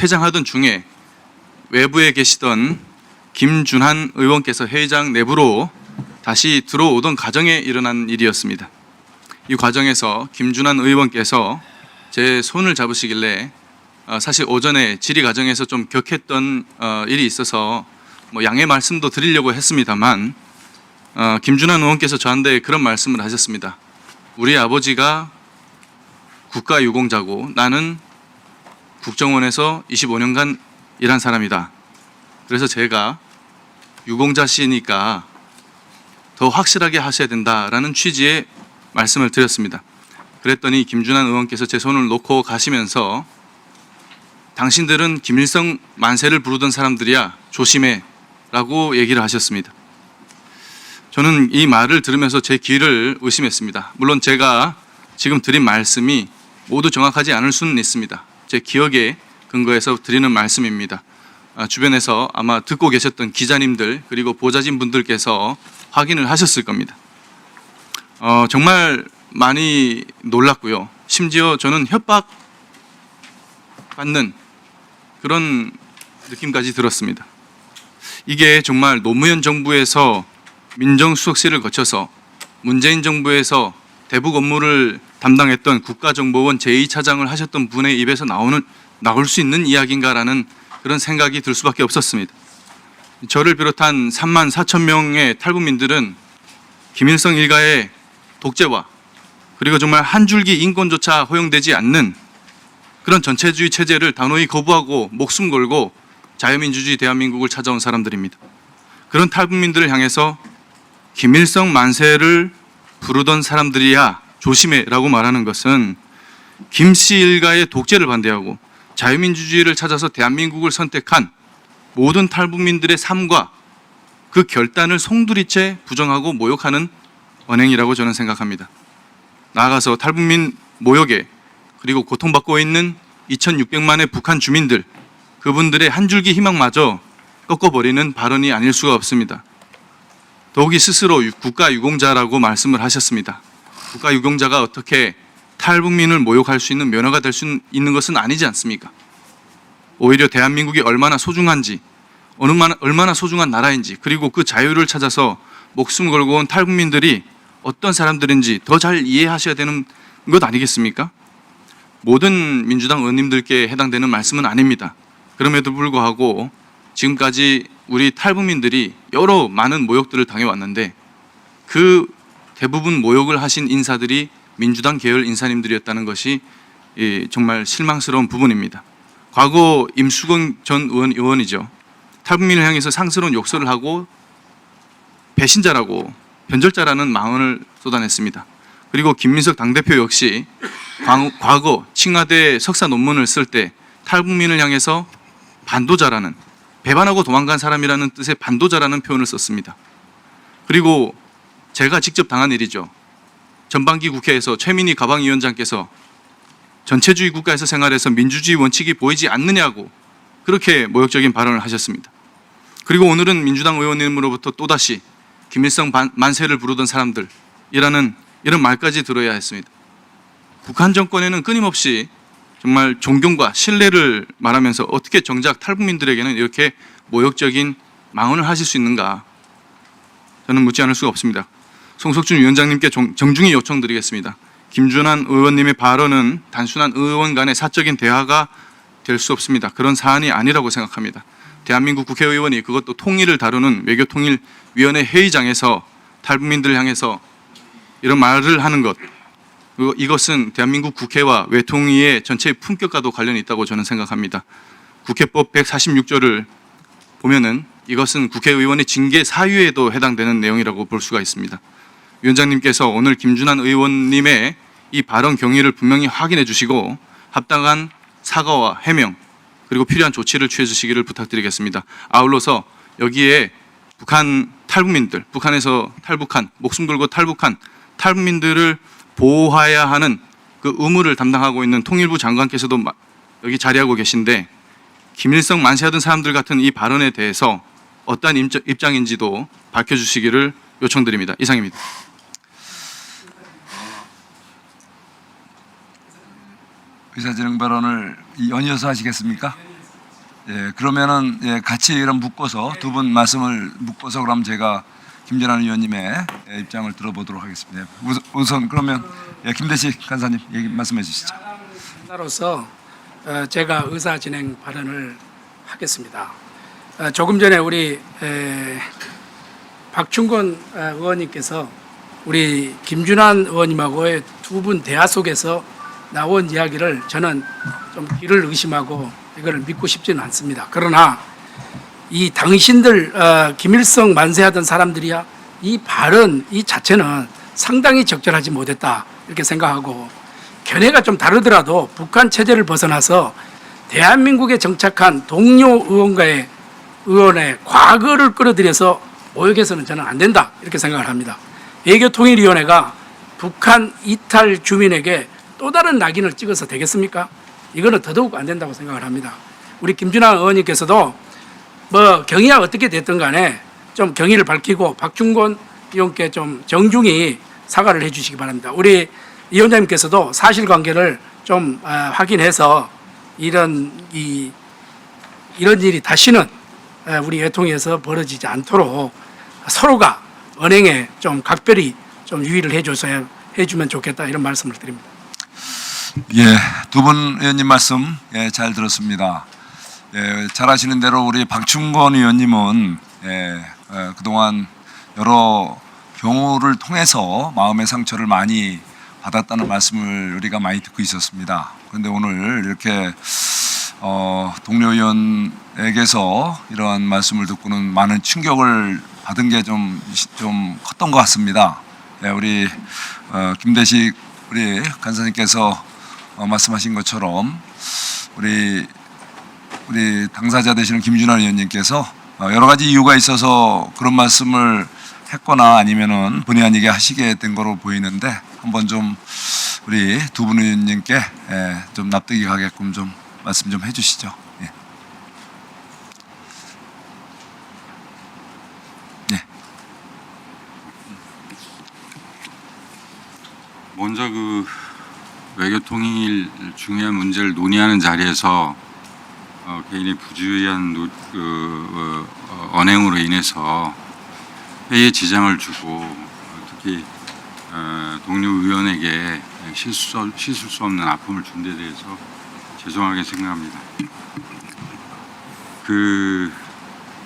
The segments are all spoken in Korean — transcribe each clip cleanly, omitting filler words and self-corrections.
퇴장하던 중에 외부에 계시던 김준한 의원께서 회의장 내부로 다시 들어오던 과정에 일어난 일이었습니다. 이 과정에서 김준한 의원께서 제 손을 잡으시길래 사실 오전에 질의 과정에서 좀 격했던 일이 있어서 뭐 양해 말씀도 드리려고 했습니다만 김준한 의원께서 저한테 그런 말씀을 하셨습니다. 우리 아버지가 국가유공자고 나는 국정원에서 25년간 일한 사람이다. 그래서 제가 유공자시니까 더 확실하게 하셔야 된다라는 취지의 말씀을 드렸습니다. 그랬더니 김준한 의원께서 제 손을 놓고 가시면서 당신들은 김일성 만세를 부르던 사람들이야 조심해 라고 얘기를 하셨습니다. 저는 이 말을 들으면서 제 귀를 의심했습니다. 물론 제가 지금 드린 말씀이 모두 정확하지 않을 수는 있습니다. 제 기억에 근거해서 드리는 말씀입니다. 주변에서 아마 듣고 계셨던 기자님들 그리고 보좌진 분들께서 확인을 하셨을 겁니다. 정말 많이 놀랐고요. 심지어 저는 협박받는 그런 느낌까지 들었습니다. 이게 정말 노무현 정부에서 민정수석실을 거쳐서 문재인 정부에서 대북 업무를 담당했던 국가정보원 제2차장을 하셨던 분의 입에서 나올 수 있는 이야기인가라는 그런 생각이 들 수밖에 없었습니다. 저를 비롯한 3만 4천 명의 탈북민들은 김일성 일가의 독재와 그리고 정말 한 줄기 인권조차 허용되지 않는 그런 전체주의 체제를 단호히 거부하고 목숨 걸고 자유민주주의 대한민국을 찾아온 사람들입니다. 그런 탈북민들을 향해서 김일성 만세를 부르던 사람들이야 조심해 라고 말하는 것은 김씨 일가의 독재를 반대하고 자유민주주의를 찾아서 대한민국을 선택한 모든 탈북민들의 삶과 그 결단을 송두리째 부정하고 모욕하는 언행이라고 저는 생각합니다. 나아가서 탈북민 모욕에 그리고 고통받고 있는 2,600만의 북한 주민들 그분들의 한 줄기 희망마저 꺾어버리는 발언이 아닐 수가 없습니다. 더욱이 스스로 국가유공자라고 말씀을 하셨습니다. 국가유공자가 어떻게 탈북민을 모욕할 수 있는 면허가 될 수 있는 것은 아니지 않습니까? 오히려 대한민국이 얼마나 소중한지 얼마나 소중한 나라인지 그리고 그 자유를 찾아서 목숨 걸고 온 탈북민들이 어떤 사람들인지 더 잘 이해하셔야 되는 것 아니겠습니까? 모든 민주당 의원님들께 해당되는 말씀은 아닙니다. 그럼에도 불구하고 지금까지 우리 탈북민들이 여러 많은 모욕들을 당해왔는데 그 대부분 모욕을 하신 인사들이 민주당 계열 인사님들이었다는 것이 정말 실망스러운 부분입니다. 과거 임수근 전 의원이죠. 탈북민을 향해서 상스러운 욕설을 하고 배신자라고 변절자라는 망언을 쏟아냈습니다. 그리고 김민석 당대표 역시 과거 칭화대 석사 논문을 쓸 때 탈북민을 향해서 반도자라는 배반하고 도망간 사람이라는 뜻의 반도자라는 표현을 썼습니다. 그리고 제가 직접 당한 일이죠. 전반기 국회에서 최민희 가방위원장께서 전체주의 국가에서 생활해서 민주주의 원칙이 보이지 않느냐고 그렇게 모욕적인 발언을 하셨습니다. 그리고 오늘은 민주당 의원님으로부터 또다시 김일성 만세를 부르던 사람들이라는 이런 말까지 들어야 했습니다. 북한 정권에는 끊임없이 정말 존경과 신뢰를 말하면서 어떻게 정작 탈북민들에게는 이렇게 모욕적인 망언을 하실 수 있는가 저는 묻지 않을 수가 없습니다. 송석준 위원장님께 정중히 요청드리겠습니다. 김준한 의원님의 발언은 단순한 의원 간의 사적인 대화가 될 수 없습니다. 그런 사안이 아니라고 생각합니다. 대한민국 국회의원이 그것도 통일을 다루는 외교통일위원회 회의장에서 탈북민들을 향해서 이런 말을 하는 것 그리고 이것은 대한민국 국회와 외통위의 전체의 품격과도 관련이 있다고 저는 생각합니다. 국회법 146조를 보면은 이것은 국회의원의 징계 사유에도 해당되는 내용이라고 볼 수가 있습니다. 위원장님께서 오늘 김준한 의원님의 이 발언 경위를 분명히 확인해 주시고 합당한 사과와 해명 그리고 필요한 조치를 취해 주시기를 부탁드리겠습니다. 아울러서 여기에 북한 탈북민들, 북한에서 탈북한, 목숨 걸고 탈북한 탈북민들을 보호해야 하는 그 의무를 담당하고 있는 통일부 장관께서도 여기 자리하고 계신데 김일성 만세하던 사람들 같은 이 발언에 대해서 어떠한 입장인지도 밝혀주시기를 요청드립니다. 이상입니다. 의사진행 발언을 연이어서 하시겠습니까? 예, 그러면은 예, 같이 이런 묶어서 두 분 말씀을 묶어서 그럼 제가 김진환 의원님의 입장을 들어보도록 하겠습니다. 우선 그러면 예, 김대식 간사님 얘기 말씀해 주시죠. 나로서 제가 의사 진행 발언을 하겠습니다. 조금 전에 우리 박충건 의원님께서 우리 김준환 의원님하고의 두 분 대화 속에서 나온 이야기를 저는 좀 귀를 의심하고 이걸 믿고 싶지는 않습니다. 그러나 이 당신들 김일성 만세하던 사람들이야 이 발언 이 자체는 상당히 적절하지 못했다 이렇게 생각하고 견해가 좀 다르더라도 북한 체제를 벗어나서 대한민국에 정착한 동료 의원의 과거를 끌어들여서 모욕해서는 저는 안 된다 이렇게 생각을 합니다. 외교통일위원회가 북한 이탈 주민에게 또 다른 낙인을 찍어서 되겠습니까? 이거는 더더욱 안 된다고 생각을 합니다. 우리 김준환 의원님께서도 뭐 경위가 어떻게 됐든 간에 좀 경위를 밝히고 박충건 의원께 좀 정중히 사과를 해 주시기 바랍니다. 우리 위원장님께서도 사실관계를 좀 확인해서 이런 일이 다시는 우리 외통위에서 벌어지지 않도록 서로가 언행에 좀 각별히 좀 유의를 해주면 좋겠다 이런 말씀을 드립니다. 예, 두 분 의원님 말씀 예, 잘 들었습니다. 예, 잘 아시는 대로 우리 박충건 의원님은 그동안 여러 경우를 통해서 마음의 상처를 많이 받았다는 말씀을 우리가 많이 듣고 있었습니다. 그런데 오늘 이렇게 동료 의원에게서 이러한 말씀을 듣고는 많은 충격을 받은 게 좀 컸던 것 같습니다. 예, 우리 김대식 우리 간사님께서 말씀하신 것처럼 우리 당사자 되시는 김준환 의원님께서 여러 가지 이유가 있어서 그런 말씀을 했거나 아니면은 본의 아니게 하시게 된 거로 보이는데 한번 좀 우리 두 분 의원님께 좀 납득이 가게끔 좀 말씀 좀 해주시죠. 예. 예. 먼저 그 외교통일 중요한 문제를 논의하는 자리에서 개인의 부주의한 언행으로 인해서 회의에 지장을 주고 특히 동료 의원에게 씻을 수 없는 아픔을 준 데 대해서 죄송하게 생각합니다. 그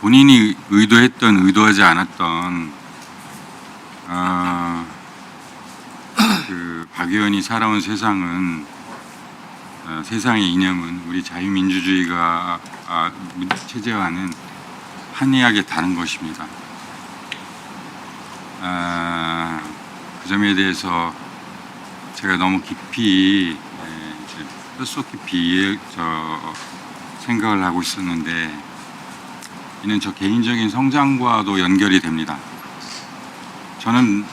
본인이 의도했던 의도하지 않았던 그 박 의원이 살아온 세상은 세상의 이념은 우리 자유민주주의가 체제와는 한이하게 다른 것입니다. 그 점에 대해서 제가 너무 깊이 뼛속 깊이 생각을 하고 있었는데 이는 저 개인적인 성장과도 연결이 됩니다. 저는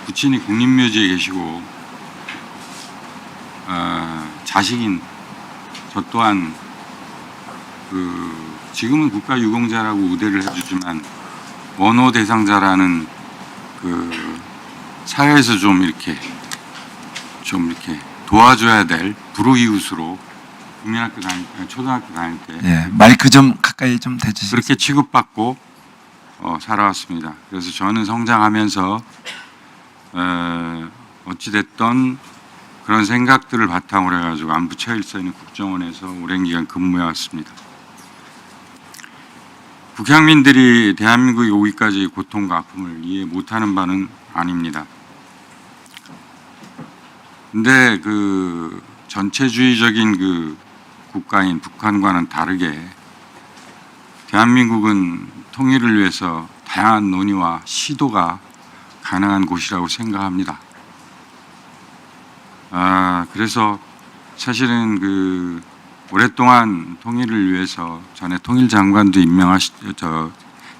부친이 국립묘지에 계시고 자식인 저 또한 지금은 국가유공자라고 우대를 해주지만 원호 대상자라는 사회에서 좀 이렇게 도와줘야 될 불우이웃으로 초등학교 다닐 때 예, 마이크 좀 가까이 좀 대주시죠. 그렇게 취급받고 살아왔습니다. 그래서 저는 성장하면서 어찌됐던 그런 생각들을 바탕으로 해가지고 안부처일서 있는 국정원에서 오랜 기간 근무해왔습니다. 북향민들이 대한민국에 오기까지 고통과 아픔을 이해 못하는 바는 아닙니다. 근데 그 전체주의적인 그 국가인 북한과는 다르게 대한민국은 통일을 위해서 다양한 논의와 시도가 가능한 곳이라고 생각합니다. 그래서 사실은 그 오랫동안 통일을 위해서 전에 통일장관도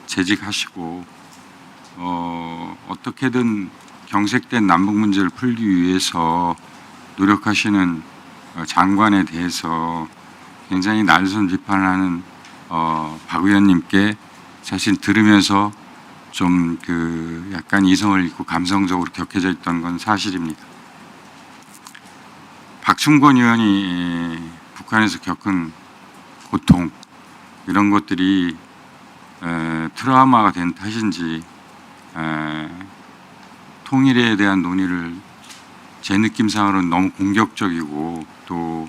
재직하시고 어떻게든 경색된 남북 문제를 풀기 위해서 노력하시는 장관에 대해서 굉장히 날선 비판을 하는 박 의원님께 사실 들으면서 좀 약간 이성을 잃고 감성적으로 격해져 있던 건 사실입니다. 박충건 의원이 북한에서 겪은 고통 이런 것들이 트라우마가 된 탓인지 통일에 대한 논의를 제 느낌상으로는 너무 공격적이고 또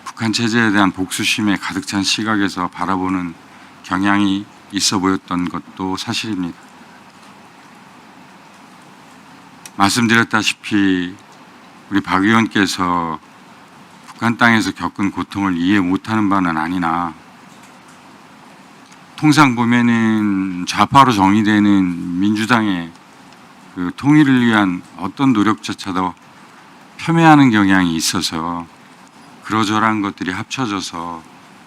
북한 체제에 대한 복수심에 가득 찬 시각에서 바라보는 경향이 있어 보였던 것도 사실입니다. 말씀드렸다시피 우리 박 의원께서 북한 땅에서 겪은 고통을 이해 못하는 바는 아니나 통상 보면은 좌파로 정의되는 민주당의 그 통일을 위한 어떤 노력조차도 폄훼하는 경향이 있어서 그러저러한 것들이 합쳐져서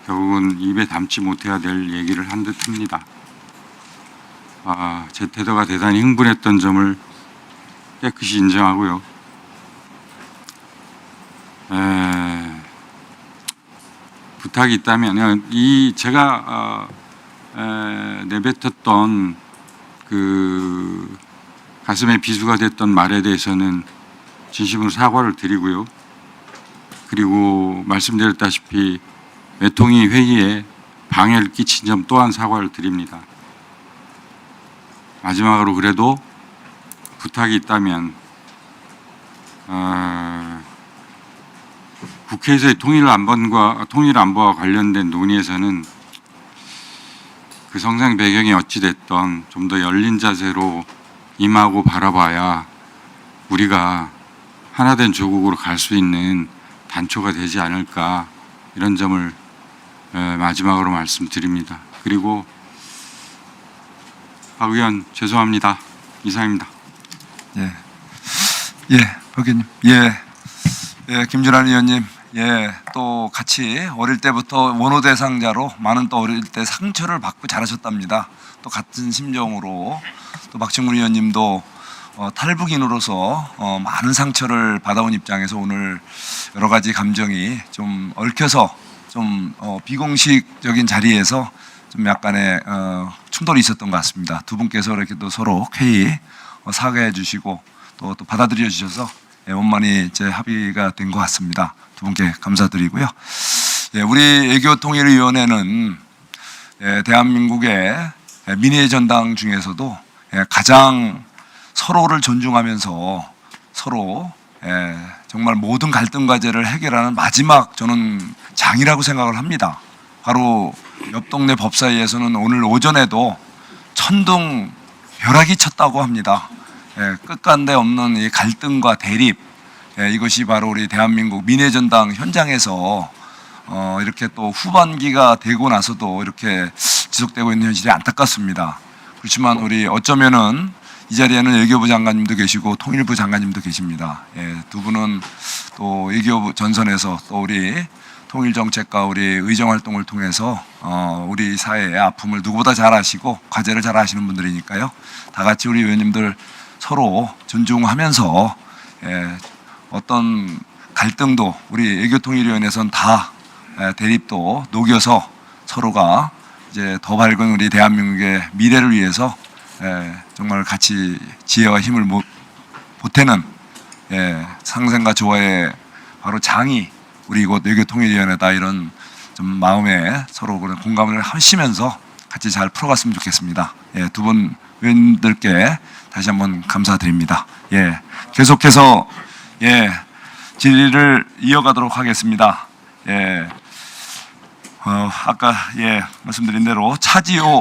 결국은 입에 담지 못해야 될 얘기를 한 듯합니다. 제 태도가 대단히 흥분했던 점을 깨끗이 인정하고요. 부탁이 있다면 제가 내뱉었던 그 가슴에 비수가 됐던 말에 대해서는 진심으로 사과를 드리고요. 그리고 말씀드렸다시피 외통위 회의에 방해를 끼친 점 또한 사과를 드립니다. 마지막으로 그래도 부탁이 있다면 국회에서의 통일 안보와 관련된 논의에서는 그 성장 배경이 어찌 됐던 좀 더 열린 자세로 임하고 바라봐야 우리가 하나된 조국으로 갈 수 있는 단초가 되지 않을까, 이런 점을 마지막으로 말씀드립니다. 그리고 박 의원 죄송합니다. 이상입니다. 박 의원님. 김준환 의원님. 또 같이 어릴 때부터 원호 대상자로 많은 또 어릴 때 상처를 받고 자라셨답니다. 또 같은 심정으로 또 박충근 의원님도 탈북인으로서 많은 상처를 받아온 입장에서 오늘 여러 가지 감정이 좀 얽혀서 좀 비공식적인 자리에서 좀 약간의 충돌이 있었던 것 같습니다. 두 분께서 이렇게 또 서로 쾌히 사과해 주시고 또 받아들여 주셔서 원만히 이제 합의가 된 것 같습니다. 두 분께 감사드리고요. 우리 애교통일위원회는 대한민국의 민의 전당 중에서도 가장 서로를 존중하면서 서로 정말 모든 갈등 과제를 해결하는 마지막 저는 장이라고 생각을 합니다. 바로 옆 동네 법사위에서는 오늘 오전에도 천둥 벼락이 쳤다고 합니다. 끝간데 없는 이 갈등과 대립, 이것이 바로 우리 대한민국 민의전당 현장에서 이렇게 또 후반기가 되고 나서도 이렇게 지속되고 있는 현실이 안타깝습니다. 그렇지만 우리 어쩌면은 이 자리에는 외교부 장관님도 계시고 통일부 장관님도 계십니다. 두 분은 또 외교부 전선에서 또 우리 통일정책과 우리 의정활동을 통해서 우리 사회의 아픔을 누구보다 잘 아시고 과제를 잘 아시는 분들이니까요. 다 같이 우리 의원님들 서로 존중하면서 어떤 갈등도 우리 외교통일위원회에서는 다 대립도 녹여서 서로가 이제 더 밝은 우리 대한민국의 미래를 위해서 정말 같이 지혜와 힘을 보태는 상생과 조화의 바로 장이 우리 이곳 외교통일위원회다, 이런 좀 마음에 서로 그런 공감을 하시면서 같이 잘 풀어갔으면 좋겠습니다. 두 분 의원들께 다시 한번 감사드립니다. 계속해서 질의를 이어가도록 하겠습니다. 아까 말씀드린 대로 차지호